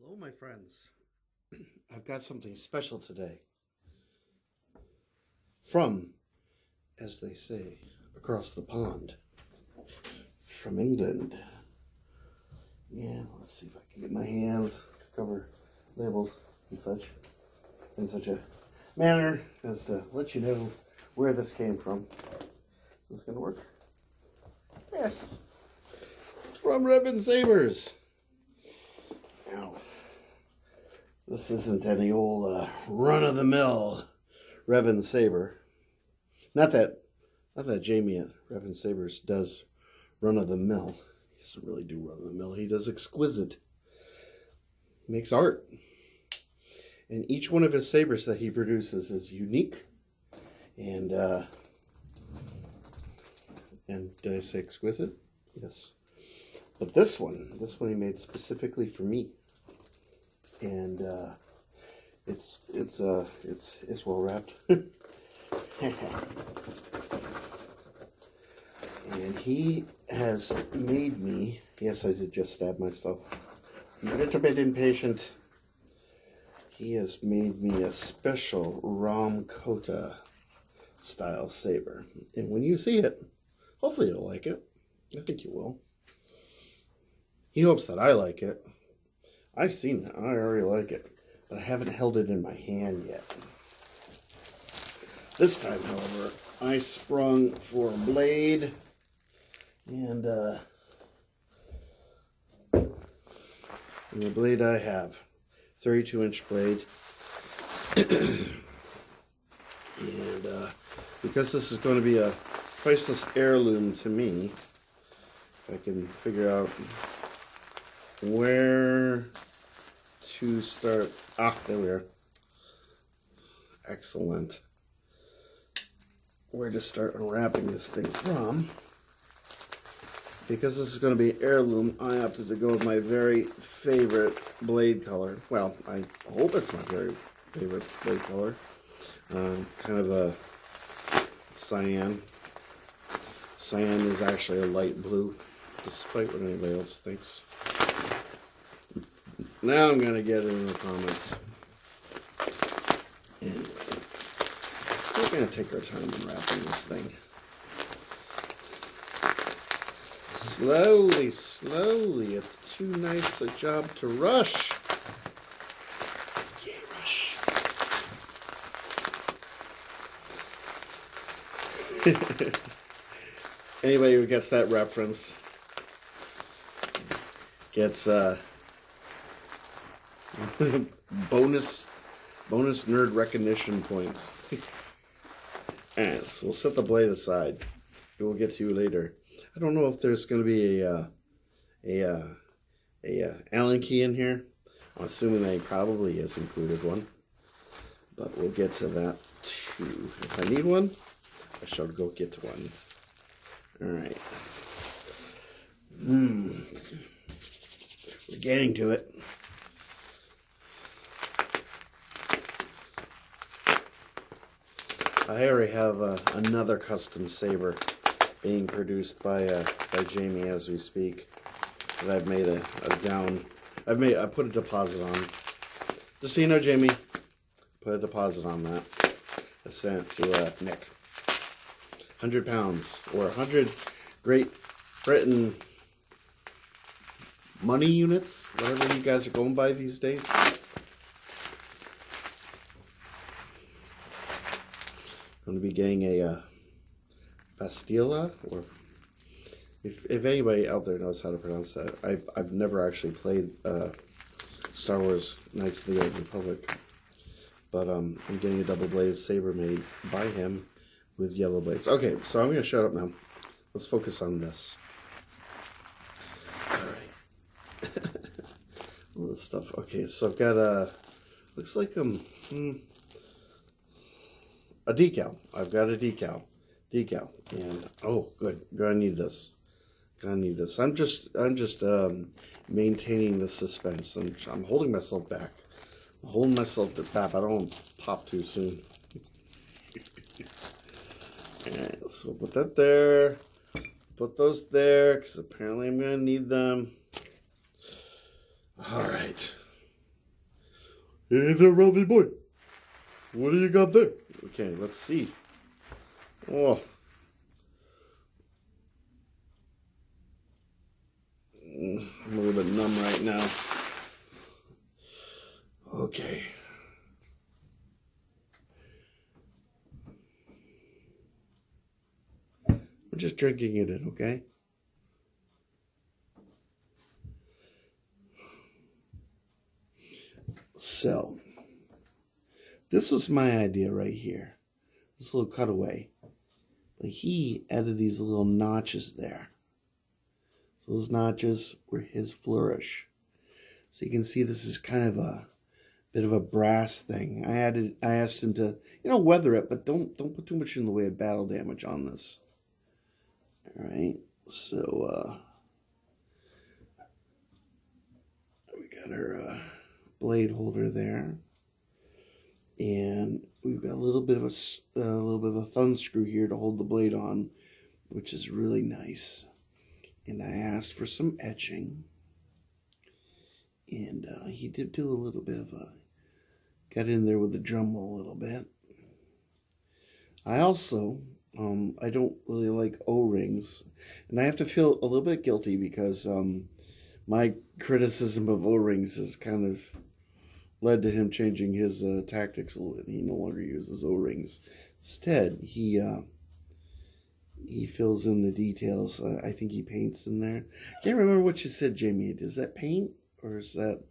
Hello, my friends. I've got something special today. From, as they say, across the pond. From England. Yeah, let's see if I can get my hands to cover labels and such in such a manner as to let you know where this came from. Is this going to work? Yes. From Revan Sabers. Now, this isn't any old run-of-the-mill Revan Saber. Not that Jamie at Revan Sabers does run-of-the-mill. He doesn't really do run-of-the-mill. He does exquisite. He makes art. And each one of his sabers that he produces is unique. And did I say exquisite? Yes. But this one he made specifically for me. And it's well wrapped. And he has made me, yes, I did just stab myself. I'm a little bit impatient. He has made me a special Ram Kota style saber. And when you see it, hopefully you'll like it. I think you will. He hopes that I like it. I've seen it. I already like it. But I haven't held it in my hand yet. This time, however, I sprung for a blade. And the blade I have, 32-inch blade. And because this is going to be a priceless heirloom to me, if I can figure out where to start. There we are. Excellent. Where to start unwrapping this thing from. Because this is going to be an heirloom, I opted to go with my very favorite blade color. Well, I hope it's my very favorite blade color. Kind of a cyan. Cyan is actually a light blue, despite what anybody else thinks. Now I'm going to get into the comments. And we're going to take our time unwrapping this thing. Slowly, slowly. It's too nice a job to rush. Yay, rush. Anybody who gets that reference gets bonus nerd recognition points. Alright, so we'll set the blade aside. We'll get to you later. I don't know if there's going to be a Allen key in here. I'm assuming they probably has included one, but we'll get to that too. If I need one, I shall go get one. All right. We're getting to it. I already have another custom saber being produced by Jamie as we speak. That I've made I put a deposit on. Just so you know, Jamie, put a deposit on that. I sent it to Nick. 100 pounds or 100 Great Britain money units, whatever you guys are going by these days. I'm going to be getting a pastilla, or if anybody out there knows how to pronounce that. I've never actually played Star Wars Knights of the Old Republic, but I'm getting a double-bladed saber made by him with yellow blades. Okay, so I'm going to shut up now. Let's focus on this. All right. All this stuff. Okay, so I've got looks like a decal. I've got a decal, and oh, good. Gonna need this. I'm just maintaining the suspense. I'm holding myself back. I'm holding myself back. I don't want to pop too soon. Alright, so put that there. Put those there, because apparently I'm gonna need them. Alright. Hey there, Ralphie boy. What do you got there? Okay, let's see. Oh. I'm a little bit numb right now. Okay. I'm just drinking it in, okay? So, this was my idea right here. This little cutaway. But he added these little notches there. So those notches were his flourish. So you can see this is kind of a bit of a brass thing. I asked him to, weather it, but don't put too much in the way of battle damage on this. All right. So we got our blade holder there, and we've got a little bit of a thumb screw here to hold the blade on, which is really nice. And I asked for some etching, and he did do a little bit of got in there with the Dremel a little bit. I also I don't really like O-rings, and I have to feel a little bit guilty because my criticism of O-rings has kind of led to him changing his tactics a little bit. He no longer uses O-rings. Instead, he fills in the details. I think he paints in there. I can't remember what you said, Jamie. Is that paint, or is that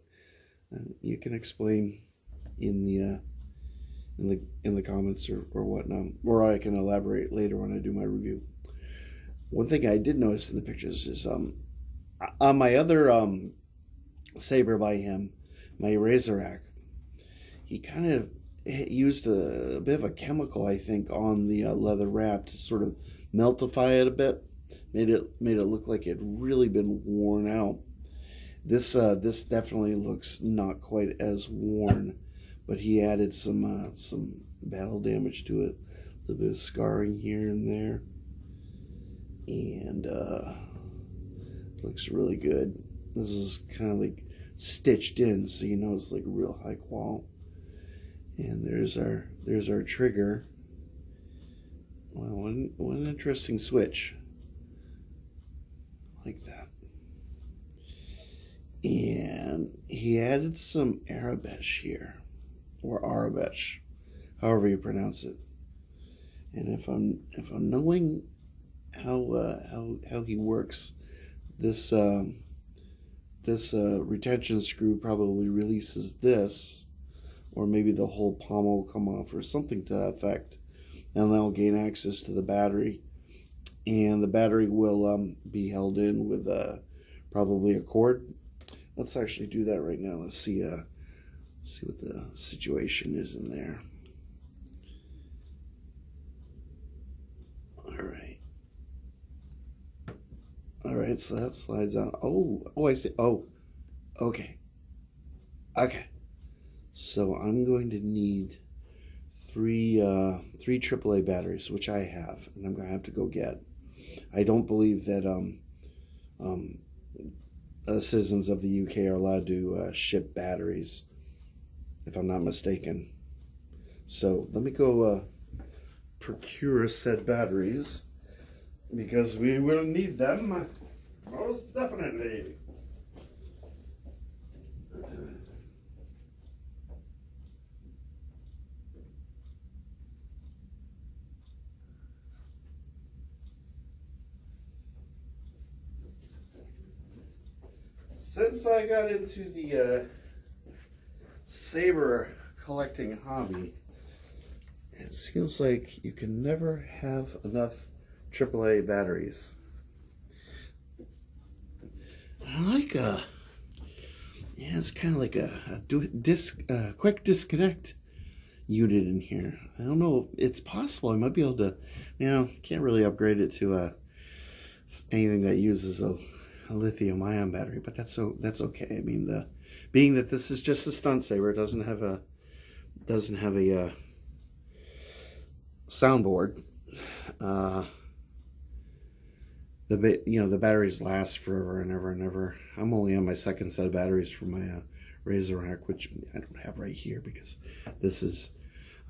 you can explain in the comments or whatnot, or I can elaborate later when I do my review. One thing I did notice in the pictures is on my other saber by him, my Razorback, he kind of used a bit of a chemical, I think, on the leather wrap to sort of meltify it a bit. Made it look like it had really been worn out. This definitely looks not quite as worn, but he added some battle damage to it, a little bit of scarring here and there, and looks really good. This is kind of like stitched in, so you know it's like real high qual. And there's our trigger. Wow, what an interesting switch. Like that. And he added some Arabesh here, or Arabesh, however you pronounce it. And if I'm knowing how he works, this retention screw probably releases this, or maybe the whole pommel will come off, or something to that effect, and they'll gain access to the battery, and the battery will be held in with probably a cord. Let's actually do that right now. Let's see what the situation is in there. All right, so that slides out. Oh, I see. Oh, okay. So I'm going to need three AAA batteries, which I have, and I'm going to have to go get. I don't believe that citizens of the UK are allowed to ship batteries, if I'm not mistaken. So let me go procure said batteries, because we will need them, most definitely. Since I got into the saber collecting hobby, it seems like you can never have enough AAA batteries. I like it's kind of like a quick disconnect unit in here. I don't know, it's possible I might be able to, can't really upgrade it to anything that uses a lithium ion battery, but that's okay. I mean, being that this is just a stunt saber, it doesn't have a soundboard. The batteries last forever and ever and ever. I'm only on my second set of batteries for my razor rack, which I don't have right here because this is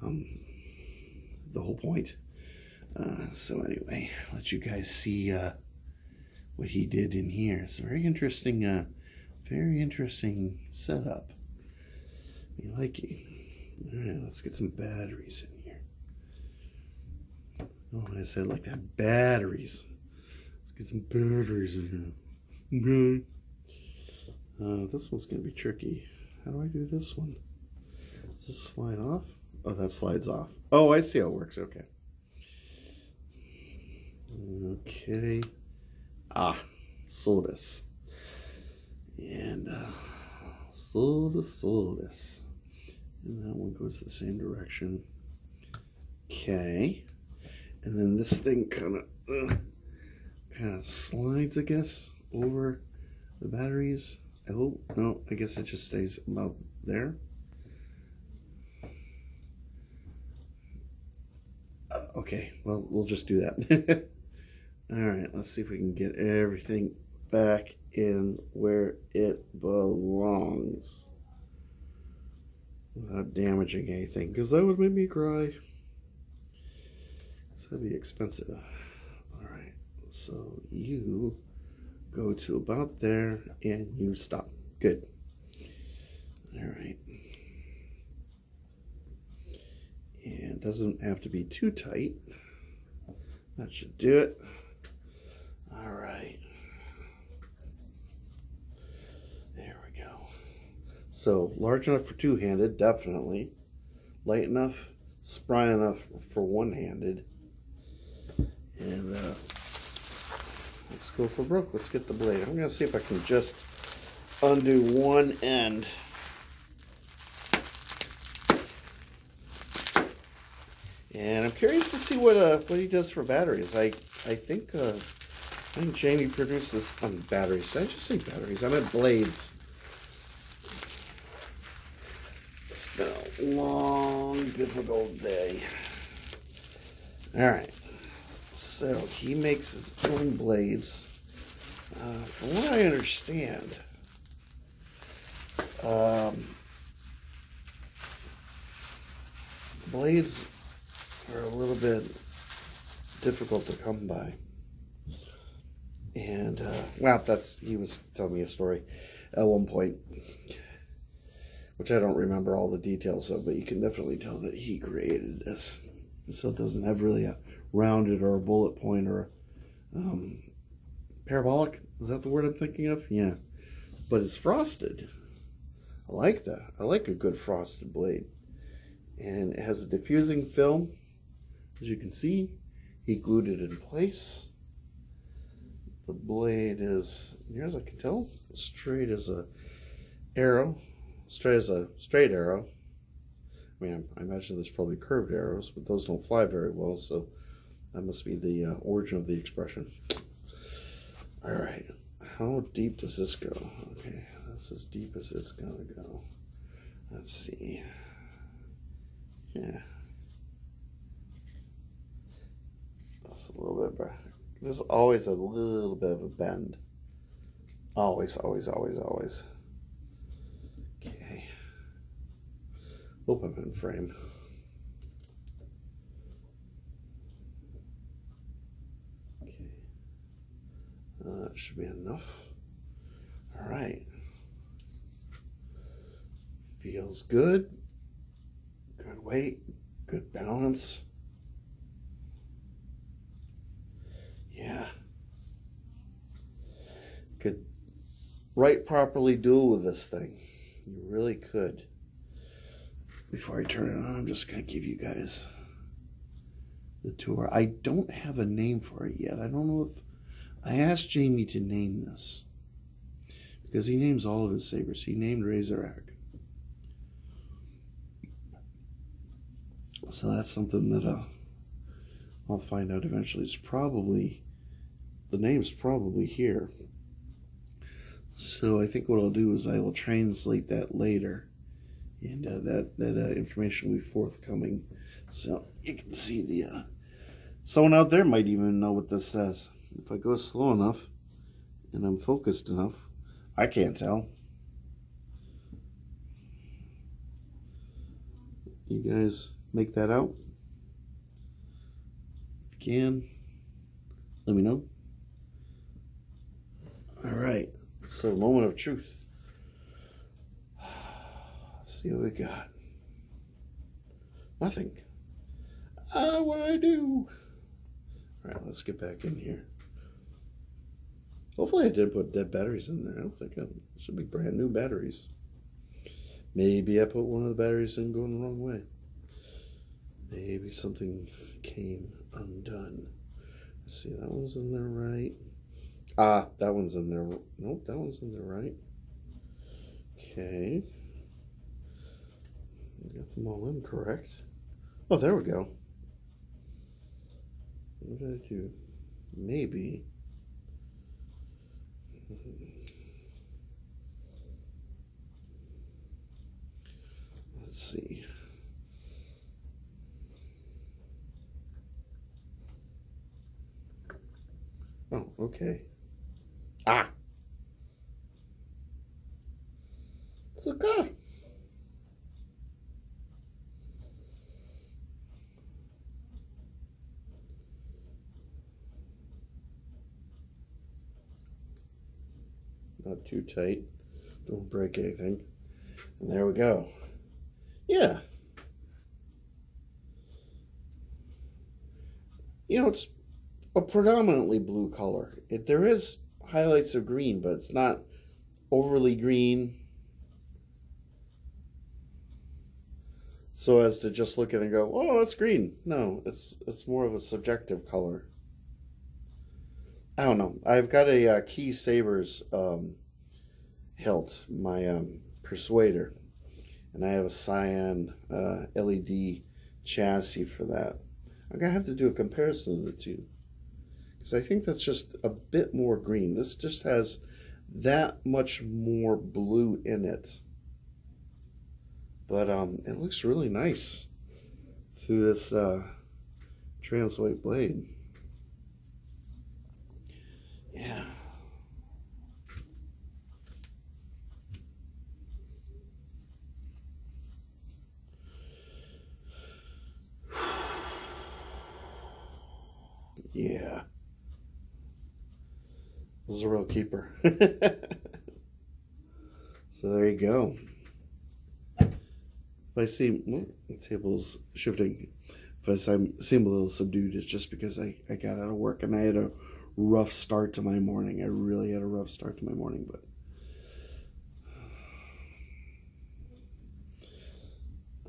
the whole point. So anyway, let you guys see what he did in here. It's a very interesting setup. I like it. All right, let's get some batteries in here. Oh, I said like that, batteries. Let's get some batteries in here. Okay. This one's gonna be tricky. How do I do this one? Does this slide off? Oh, that slides off. Oh, I see how it works. Okay. Okay. Sodas. And sodas. And that one goes the same direction. Okay. And then this thing kind of slides, I guess, over the batteries. I hope. No, I guess it just stays about there. Okay, well, we'll just do that. All right, let's see if we can get everything back in where it belongs without damaging anything, because that would make me cry. So that'd be expensive. All right, so you go to about there and you stop. Good. All right. And it doesn't have to be too tight. That should do it. All right. There we go. So large enough for two-handed, definitely. Light enough, spry enough for one-handed. And let's go for broke. Let's get the blade. I'm gonna see if I can just undo one end. And I'm curious to see what he does for batteries. I think Jamie produces batteries. Did I just say batteries? I meant blades. It's been a long, difficult day. All right. So he makes his own blades. From what I understand, blades are a little bit difficult to come by. And, well, he was telling me a story at one point, which I don't remember all the details of, but you can definitely tell that he created this. So it doesn't have really a rounded or a bullet point or parabolic. Is that the word I'm thinking of? Yeah. But it's frosted. I like that. I like a good frosted blade. And it has a diffusing film. As you can see, he glued it in place. The blade is, near as I can tell, straight as a arrow. Straight as a straight arrow. I mean, I imagine there's probably curved arrows, but those don't fly very well, so that must be the origin of the expression. All right, how deep does this go? Okay, that's as deep as it's gonna go. Let's see. Yeah. That's a little bit better. There's always a little bit of a bend. Always, always, always, always. Okay. Hope I'm in frame. Okay. That should be enough. All right. Feels good. Good weight. Good balance. Yeah. Could write properly duel with this thing. You really could. Before I turn it on, I'm just going to give you guys the tour. I don't have a name for it yet. I don't know if... I asked Jamie to name this. Because he names all of his sabers. He named Razorak. So that's something that I'll find out eventually. It's probably... The name's probably here. So I think what I'll do is I will translate that later. And that information will be forthcoming. So you can see the... someone out there might even know what this says. If I go slow enough and I'm focused enough, I can't tell. You guys make that out? If you can, let me know. All right, so moment of truth. Let's see what we got. Nothing. What did I do? All right, let's get back in here. Hopefully I didn't put dead batteries in there. I don't think it should be brand new batteries. Maybe I put one of the batteries in going the wrong way. Maybe something came undone. Let's see, that one's in there right. Ah, that one's in there. Nope, that one's in there right. Okay. Got them all in correct. Oh, there we go. What did I do? Maybe. Let's see. Oh, okay. Ah! It's a guy. Not too tight. Don't break anything. And there we go. Yeah. You know, it's a predominantly blue color. There is highlights of green, but it's not overly green so as to just look at it and go, oh, that's green. No, it's more of a subjective color. I don't know. I've got a Key Sabers hilt, my Persuader, and I have a cyan LED chassis for that. I'm going to have to do a comparison of the two, because I think that's just a bit more green. This just has that much more blue in it. But it looks really nice through this trans-white blade. Yeah. Yeah. This is a real keeper. So there you go. If I seem, the table's shifting. If I seem a little subdued, it's just because I got out of work and I had a rough start to my morning. I really had a rough start to my morning, but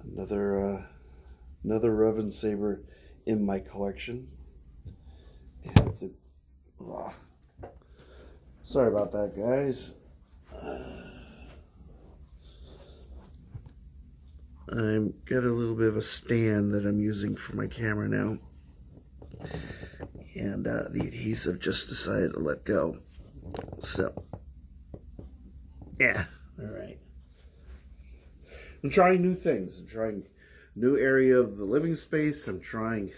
another Revan Saber in my collection. And it's a, sorry about that, guys. I've got a little bit of a stand that I'm using for my camera now. And the adhesive just decided to let go. So, yeah, all right. I'm trying new things. I'm trying new area of the living space. I'm trying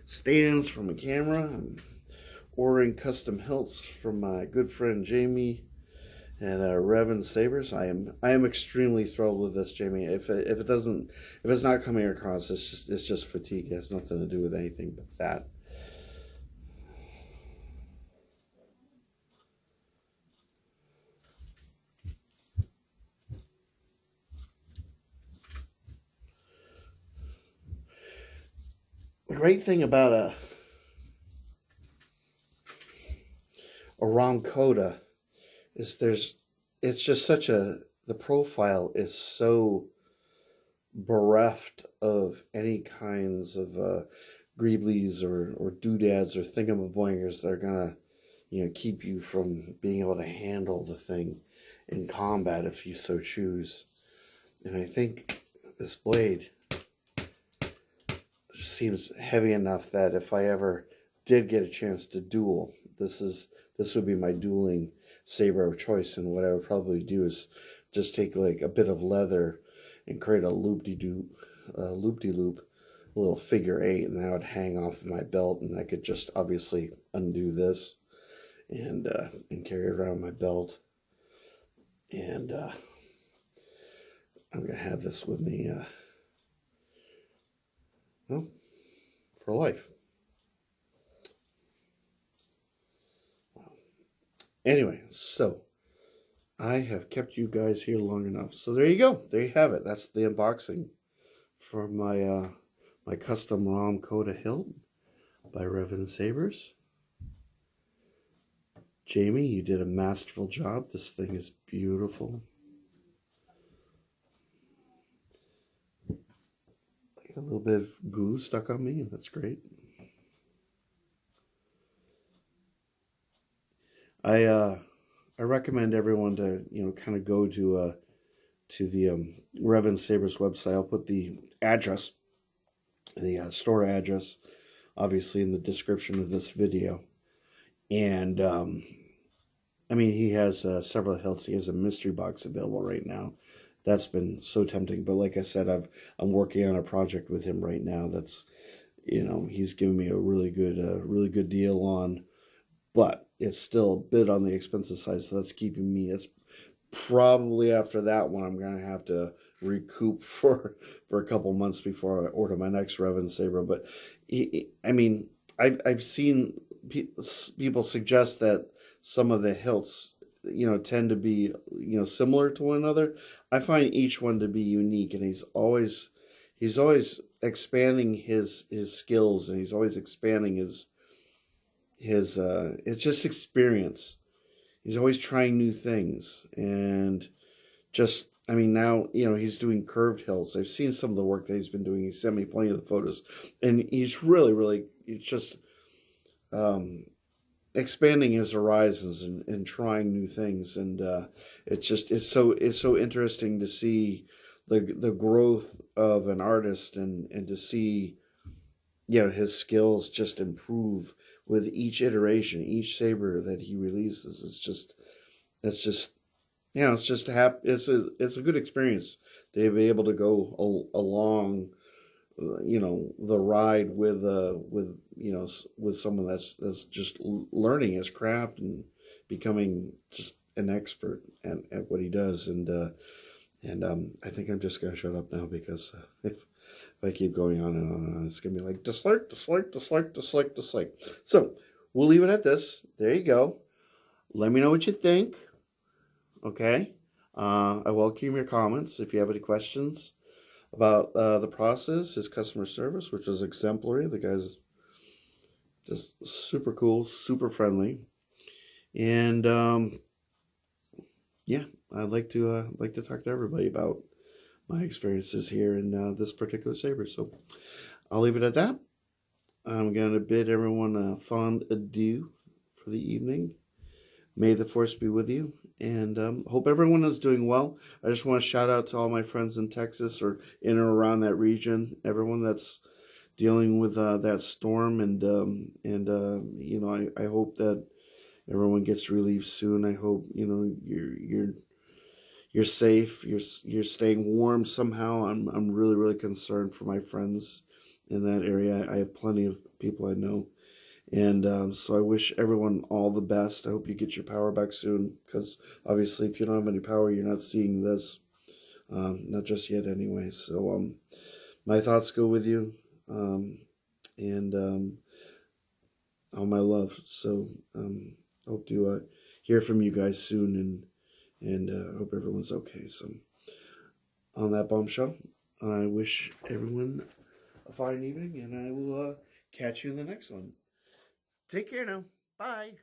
stands for my camera. I'm ordering custom hilts from my good friend Jamie and Revan Sabers. I am extremely thrilled with this, Jamie. If it's not coming across, it's just fatigue. It has nothing to do with anything but that. The great thing about a Ram Coda is it's just such the profile is so bereft of any kinds of greeblies or doodads or thingamaboingers that are gonna, keep you from being able to handle the thing in combat if you so choose. And I think this blade seems heavy enough that if I ever did get a chance to duel, this would be my dueling saber of choice. And what I would probably do is just take like a bit of leather and create a loop-de-loop, a little figure 8, and that would hang off of my belt, and I could just obviously undo this and carry it around my belt. And I'm gonna have this with me well, for life. Anyway, so I have kept you guys here long enough. So there you go. There you have it. That's the unboxing for my my custom ROM Coda hilt by Revan Sabers. Jamie, you did a masterful job. This thing is beautiful. I got a little bit of glue stuck on me. That's great. I recommend everyone to kind of go to the Revan Sabers website. I'll put the address, the store address, obviously in the description of this video. And I mean, he has several hilts. He has a mystery box available right now. That's been so tempting. But like I said, I'm working on a project with him right now. That's, he's giving me a really good deal on. But it's still a bit on the expensive side, so that's keeping me. It's probably after that one I'm gonna have to recoup for a couple months before I order my next Revan Saber. But I mean, I've seen people suggest that some of the hilts, tend to be similar to one another. I find each one to be unique, and he's always expanding his skills, and he's always expanding his it's just experience. He's always trying new things, and just, I mean, now he's doing curved hilts. I've seen some of the work that he's been doing. He sent me plenty of the photos, and he's really it's just expanding his horizons and trying new things. And it's so interesting to see the growth of an artist, and to see his skills just improve with each iteration, each saber that he releases. It's a good experience to be able to go along, the ride with someone that's just learning his craft and becoming just an expert at what he does. And I think I'm just gonna shut up now, because if I keep going on and on and on, it's going to be like dislike. So we'll leave it at this. There you go. Let me know what you think. Okay. I welcome your comments. If you have any questions about the process, his customer service, which is exemplary. The guy's just super cool, super friendly. And yeah, I'd like to talk to everybody about my experiences here in this particular saber. So I'll leave it at that. I'm going to bid everyone a fond adieu for the evening. May the force be with you, and hope everyone is doing well. I just want to shout out to all my friends in Texas or in or around that region, everyone that's dealing with that storm, and I hope that everyone gets relief soon. I hope you're safe. You're staying warm somehow. I'm really concerned for my friends in that area. I have plenty of people I know, and so I wish everyone all the best. I hope you get your power back soon, because obviously if you don't have any power, you're not seeing this, not just yet anyway. So my thoughts go with you, and all my love. So hope to hear from you guys soon, and hope everyone's okay. So on that bombshell, I wish everyone a fine evening, and I will catch you in the next one. Take care now. Bye.